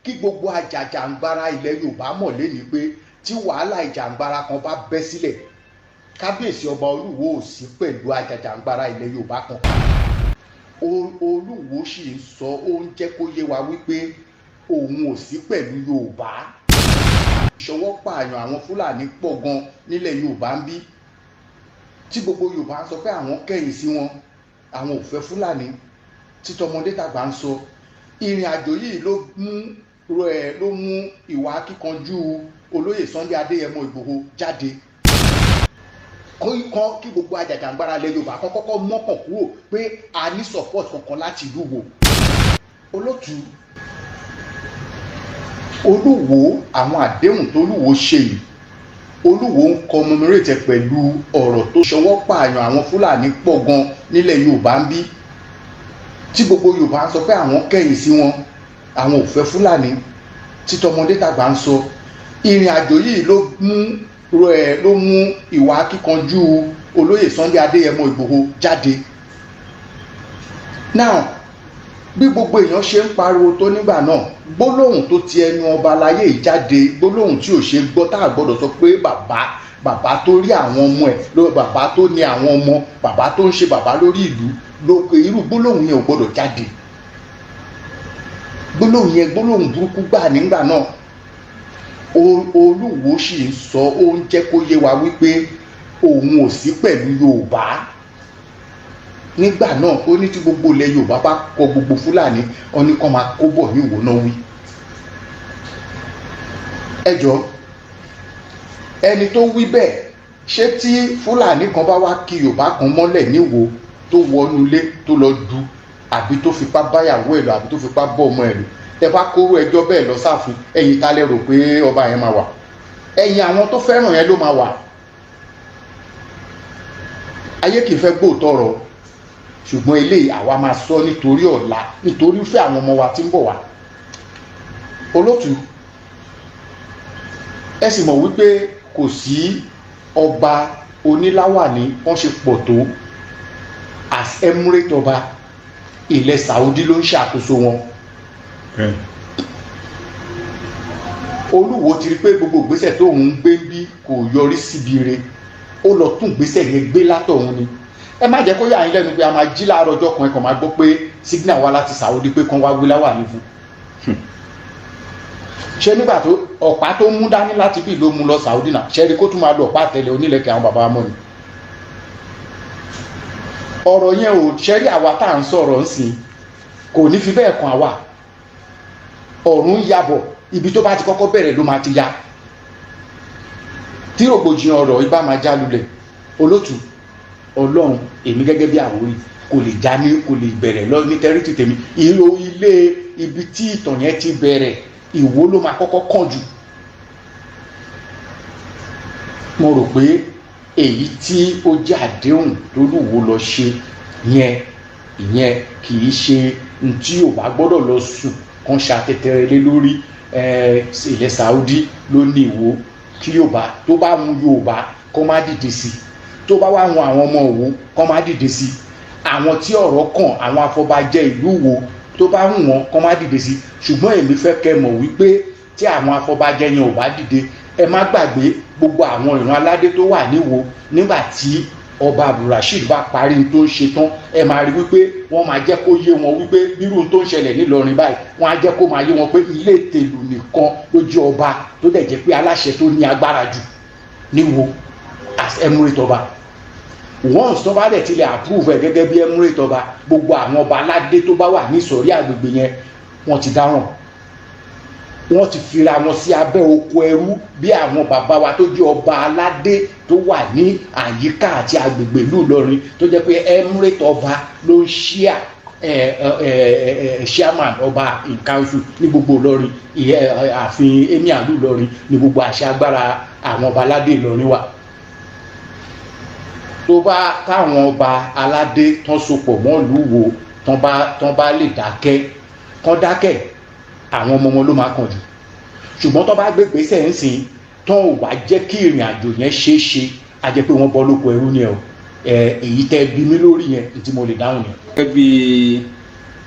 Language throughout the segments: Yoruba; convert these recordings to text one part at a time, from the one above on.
kí gbogbo àjàjàǹgbara ilẹ̀ Yorùbá mọ̀ lẹ́ni pé tí wàhálà ìjàǹgbara kan bá bẹ́ sílẹ̀ kábíyèsí ọba Olúwo ò sí pẹ̀lú àjàjàǹgbara ilẹ̀ Yorùbá kan. Olúwo sì ń sọ ó ń jẹ́ kó yé wa wípé òun ò sí pẹ̀lú Yorùbá. Ìṣọwọ́ pààyàn àwọn Fúlàní pọ̀ gan nílẹ̀ Yorùbá ń bí tí gbogbo Yorùbá ń sọ pé àwọn kẹ̀yìn sí wọn, àwọn ò fẹ́ Fúlàní, títọmọdé tàgbà ń sọ. Ìrìn àjò yìí ló mú ìwà akíkanjú olóyè Sunday Adéyẹmọ Ìgbòho jáde. Kí gbogbo àjàjàǹgbara ilẹ̀ Yorùbá kan kọ́kọ́ mọ́kàn kúrò pé a ní support kankan láti ìlú Ìwó. Olótù Olúwo, àwọn àdéhùn tó Olúwo ṣe yìí, Olúwo ń commemorate pẹ̀lú ọ̀rọ̀ tó ṣọwọ́ pààyàn àwọn Fúlàní pọ̀ gan nílẹ̀ Yorùbá ń bí tí gbogbo Yorùbá ń sọ pé àwọn kẹ̀yìn sí wọn, àwọn ò fẹ́ Fúlàní, títọmọdé tàgbà ń sọ. Ìrìn àjò yìí ló mú ìwà akíkanjú olóyè Sunday Adéyẹmọ Ìgbòho jáde. Now bí gbogbo èèyàn ṣe ń pariwo tó nígbà náà, gbólóhùn tó ti ẹnu ọba aláyé yìí jáde, gbólóhùn tí ò ṣe gbọ́, tá a gbọ́dọ̀ sọ pé bàbá tó rí àwọn ọmọ ẹ̀, bàbá tó ní àwọn ọmọ, bàbá tó ń ṣe bàbá lórí ìlú, irú gbólóhùn yẹn ò gbọ́dọ̀ jáde. Gbólóhùn yẹn gbólóhùn burúkú gbà nígbà náà. Olúwo sì ń sọ ó ń jẹ́ kó yé wa wípé òun ò sí pẹ̀lú Yorùbá. Nígbà náà ó ní tí gbogbo ilẹ̀ Yorùbá bá kọ gbogbo Fúlàní, ó ní kó máa kó bọ̀ ní Ìwó náà wí. Ẹ jọ̀ọ́, ẹni tó wí bẹ́ẹ̀, ṣé tí Fúlàní kan bá wá kí Yorùbá kan mọ́lẹ̀ ní Ìwó tó wọnú ilé tó lọ dù àbí tó fipá báyàwó ẹ̀ lọ àbí tó fipá bọ́ ọmọ ẹ̀ lọ, tẹ bá kóró ẹjọ́ bẹ́ẹ̀ lọ sáàfin, ẹ̀yin ta lẹ rò pé ọba yẹn máa wà? Ẹ̀yin àwọn tó fẹ́ràn yẹn ló máa wà. Ayé kìí fẹ́ gbóòótọ́ ọ̀rọ̀, ṣùgbọ́n eléyìí àwa máa sọ nítorí ọ̀la, nítorí fẹ́ àwọn ọmọ wa tí ń bọ̀ wá. Olótù, ẹ sì mọ̀ wípé kò sí ọba oníláwàní wọ́n ṣe pọ̀ tó as emirate ọba ilẹ̀ Saudi ló ń ṣàkóso wọn. Olúwo ti rí pé gbogbo ìgbésẹ̀ tó ń gbé bí kò yọrí síbi ire, ó lọ tún ìgbésẹ̀ yẹn gbé látọ̀hún ni. Ẹ má jẹ́ kó yà yín lẹ́nu pé a máa jí láàárọ̀ ọjọ́ kan ẹ kàn máa gbọ́ pé signal wá láti Saudi pé kán wá wí láwàní fún. Ṣé nígbà tó ọ̀pá tó mú dání láti bí ló mú lọ Saudi náà, ṣẹ́rí kó tún máa lo ọ̀pá àtẹlẹ onílẹ̀kẹ̀ àwọn bàbá mọ́ ni. Ọ̀rọ̀ yẹn ò ṣẹ́rí àwa tá à ń sọ̀rọ̀ ń sìn kò ní fi bẹ́ẹ̀ kan àwa. Ọ̀run yabọ̀, ibi tó bá ti kọ́kọ́ bẹ̀rẹ̀ ló máa ti ya. Tí rògbòdìyàn ọ̀rọ̀ ibà máa já lulẹ̀. Olótù, Ọlọ́run, èmi gẹ́gẹ́ bí Àwórì kò lè bẹ̀rẹ̀ lọ ní tẹ́rítì tèmi. Ilé ibi tí ìtàn yẹn ti bẹ̀rẹ̀, Ìwó ló máa kọ́kọ́ kàn jù. Mo rò pé èyí tí ó jẹ́ àdéhùn tó Olúwo lọ ṣe ìyẹn kì í ṣe tí Yorùbá gbọ́dọ̀ lọ sùn kan ṣàtẹ̀tẹ̀rẹ̀ lé lórí. Ilẹ̀ Saudi ló ní Ìwó, kí Yorùbá tó bá mú Yorùbá kó má dìde sí i, tó bá wá wọn àwọn ọmọ Ìwó kó má dìde sí i, àwọn tí ọ̀rọ̀ kàn àwọn afọbajẹ ìlú Ìwó tó bá wù wọn kó má dìde sí i. Ṣùgbọ́n èmi fẹ́ kẹ́ mọ̀ wípé tí àwọn afọbajẹ yẹn ò bá dìde, ẹ má gbàgbé gbogbo àwọn ìran aládé tó wà ní Ìwó nígbà tí ọba Abdulrasheed bá parí tó ń ṣe tán, ẹ máa rí wípé wọ́n máa jẹ́ kó yé wọn wípé bírú tó ń ṣẹlẹ̀ nílọrin báyìí, wọ́n á jẹ́ kó máa yé wọn pé ilé Ìtèlù nìkan ló jẹ́ ọba tó dẹ̀ jẹ́ pé aláṣẹ tó ní agbára jù ní Ìwó as emirate ọba. Once tó bá dẹ̀ tilẹ̀ approve ẹ̀ gẹ́gẹ́ bí emirate ọba, gbogbo àwọn ọba aládé tó bá wà ní ìsọ̀rí àgbègbè yẹn wọ́n ti dáràn. Wọ́n ti fira wọn sí abẹ́ oko ẹrú bí àwọn bàbá wa tó jẹ́ ọba aládé tó wà ní àyíká àti agbègbè ìlú Ìlọrin tó jẹ́ pé emirate ọba ló ń ṣíà chairman ọba in council ní gbogbo Ìlọrin, ààfin emir ìlú Ìlọrin ní gbogbo àṣẹ agbára àwọn ọba aládé Ìlọrin wà. Tó bá káwọn ọba aládé tán sopọ̀ mọ́ ìlú Ìwó tán bá lè dákẹ́ kán dákẹ́, àwọn ọmọ wọn ló máa kàn jù. Ṣùgbọ́n tó bá gbé gbèsè ń sìn tán ò wá jẹ́ kí ìrìn àjò yẹn ṣeé ṣe, a jẹ́ pé wọ́n bọ́ lóko ẹrú ni ẹ̀ o. Èyí tẹ́ bí mi lórí yẹn tí mo lè dáhùn yẹn. Gẹ́gẹ́ bí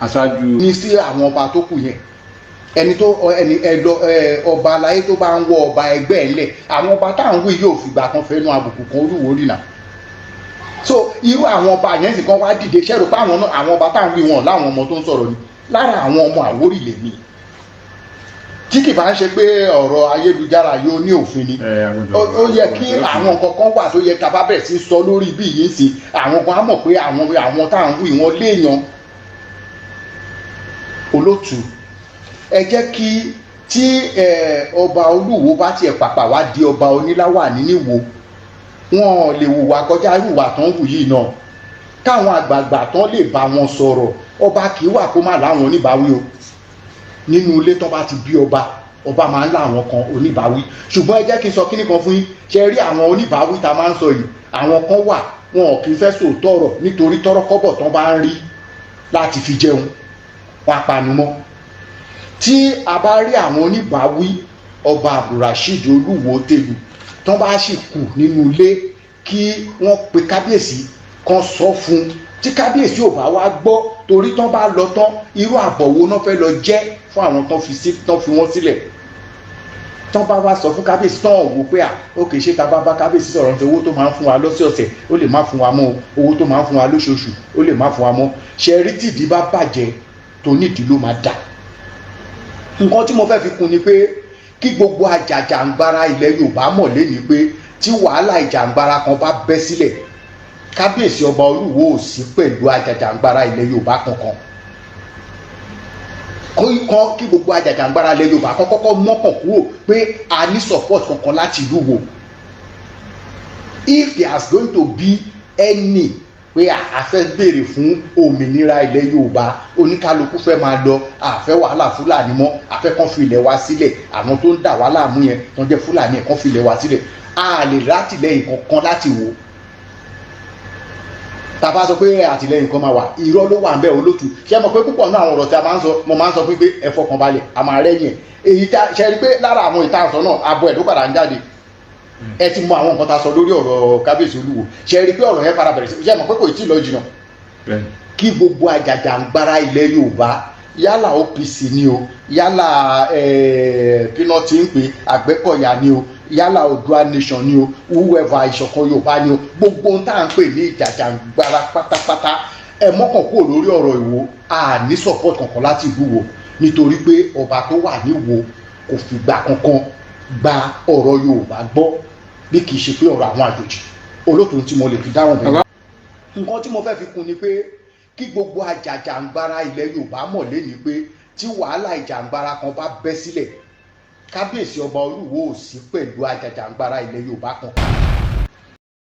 aṣáájú ní sí àwọn ọba tó kù yẹn ẹni tó ọba aláyé tó bá ń wọ ọba ẹgbẹ́ ẹ̀ lẹ̀ àwọn ọba táwọn wí yóò fìgbà kan fẹ́nu àbùkù kan Olúwo rí nà so irú àwọn ọba yẹn sì kan wá dìde ṣẹ́rù pé àwọn ọba táwọn wí wọn láwọn ọmọ tó ń sọ̀rọ̀ ni lára àwọn ọmọ Àwórì lèmi tí kì bá ń ṣe pé ọ̀rọ̀ ayélujára yóò ní òfin ni ó yẹ kí àwọn nǹkan kan wà tó yẹ ká bá bẹ̀rẹ̀ sí sọ lórí bí yìí sí àwọn kan á mọ̀ pé àwọn táwọn wí wọn léèyàn olótù ẹ jẹ́ kí tí ọba Olúwo bá tiẹ̀ pàpà wá di ọba Oníláwàní níwò wọn lè hùwà kọjá ìhùwà tán wù yìí náà káwọn àgbààgbà tán lè bá wọn sọ̀rọ̀ ọba kì í wà kó má láwọn oníbàáwí o nínú ilé tán bá ti bí ọba máa ń láwọn kan oníbàáwí ṣùgbọ́n ẹ jẹ́ kí n sọ kíní kan fún yín ṣe rí àwọn oníbàáwí tá a máa ń sọ yìí àwọn kan wà wọn kì í fẹ́ sòótọ́ ọ̀rọ̀ nítorí tọ́rọ́kọ́bọ̀ tán bá ń rí láti fi jẹun wọn apanumọ́ tí a bá rí àwọn oníbàáwí ọba Abdulrasheed Olúwo Tèlù tán bá sì kù nínú ilé kí wọ́n pe kábíyèsí kan sọ fún tí kábíyèsí ò bá wá gbọ́ torí tán bá lọ tán irú àbọ̀wò náà fẹ́ lọ jẹ́ fún àwọn tán fi wọ́n sílẹ̀ tán bá wá sọ fún kábíyèsí tán wò pé ó kì í ṣe ta bá kábíyèsí sọ̀rọ̀ nítorí owó tó máa ń fún wa lọ́sọ̀ọ̀sẹ̀ ó lè má fún wa mọ́ owó tó máa ń fún wa lóṣooṣù ó lè má fún wa mọ́ ṣe rí tìdí bá bàjẹ́ tó nídìí ló máa dà nǹkan tí mo fẹ́ fi kún ni pé kí gbogbo àjàjàǹgbara ilẹ̀ Yorùbá mọ̀ lẹ́ni pé tí wàhálà ìjàǹgbara kan bá bẹ́ sílẹ̀ kábíyèsí ọba Olúwo ò sí pẹ̀lú àjàjàǹgbara ilẹ̀ Yorùbá kankan kí gbogbo àjàjàǹgbara ilẹ̀ Yorùbá kọ́kọ́ mọ́kàn kúrò pé a ní support kankan láti ìlú wo if there is going to be any pé a fẹ́ béèrè fún òmìnira ilẹ̀ Yorùbá oníkálukú fẹ́ máa lọ àfẹ́ wàhálà Fúlàní mọ́ àfẹ́ kan fi ilẹ̀ wa sílẹ̀ àwọn tó ń dà wá láàmú yẹn tó ń jẹ́ Fúlàní kan fi ilẹ̀ wa sílẹ̀ a lè rátìlẹ́yìn kankan láti wò tàbá sọ pé àtìlẹ́yìn kan máa wà irọ́ ló wà ń bẹ olótù ṣé mo pé púpọ̀ náà àwọn ọ̀rọ̀ tí a máa ń sọ mo máa ń sọ pé ẹ fọkàn balẹ̀ a máa rẹ́yìn èyí tá ṣe rí pé lára àwọn ìtànsọ náà abo ẹ̀ ló padà ń jáde ẹ ti mọ àwọn nǹkan tá a sọ lórí ọ̀rọ̀ kábíyèsí Olúwo ṣe rí pé ọ̀rọ̀ yẹn fara bẹ̀rẹ̀ sí ṣé mo pé kò tí ì lọ jìnnà kí gbogbo àjàjàǹgbara ilẹ̀ Yorùbá yálà OPC ni o yálà kíná tí ń pè Àgbẹ̀kọ̀yà ni o yálà Oòduà nation ni o whoever ìṣọ̀kan Yorùbá ni o gbogbo ohun tá à ń pè ní ìjàjàǹgbara pátápátá ẹ mọ́kàn kúrò lórí ọ̀rọ̀ Ìwó a ní support kankan láti ìlú Ìwó nítorí pé ọba tó wà ní Ìwó kò fìgbà kankan gba ọ̀rọ̀ Yorùbá gbọ́ bí kì í ṣe pé ọ̀rọ̀ àwọn àjòjì olótùú tí mo lè fi dáhùn bẹ́ẹ̀. nǹkan tí mo fẹ́ fi kún ni pé kí gbogbo àjàjàǹgbara ilẹ̀ Yorùbá mọ̀ lẹ́ni pé tí wàhálà ìjàǹgbara kan bá bẹ́ sílẹ̀ kábíyèsí ọba Olúwo ò sí pẹ̀lú àjàjàǹgbara ilẹ̀ Yorùbá kan.